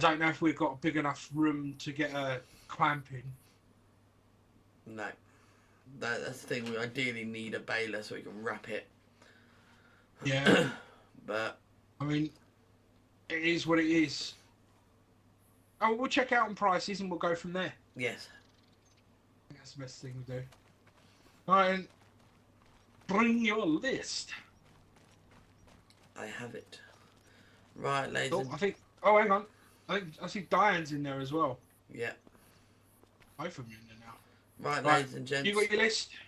don't know if we've got a big enough room to get a clamp in. No. That's the thing. We ideally need a baler so we can wrap it. Yeah. But I mean, it is what it is. Oh, we'll check out on prices and we'll go from there. yes, I think that's the best thing to do. All right, and bring your list. I have it. Right, ladies Oh, and I think. Oh, hang on. I think I see Diane's in there as well. yeah. Both of them in there now. Right, Right, ladies and you gents. got your list?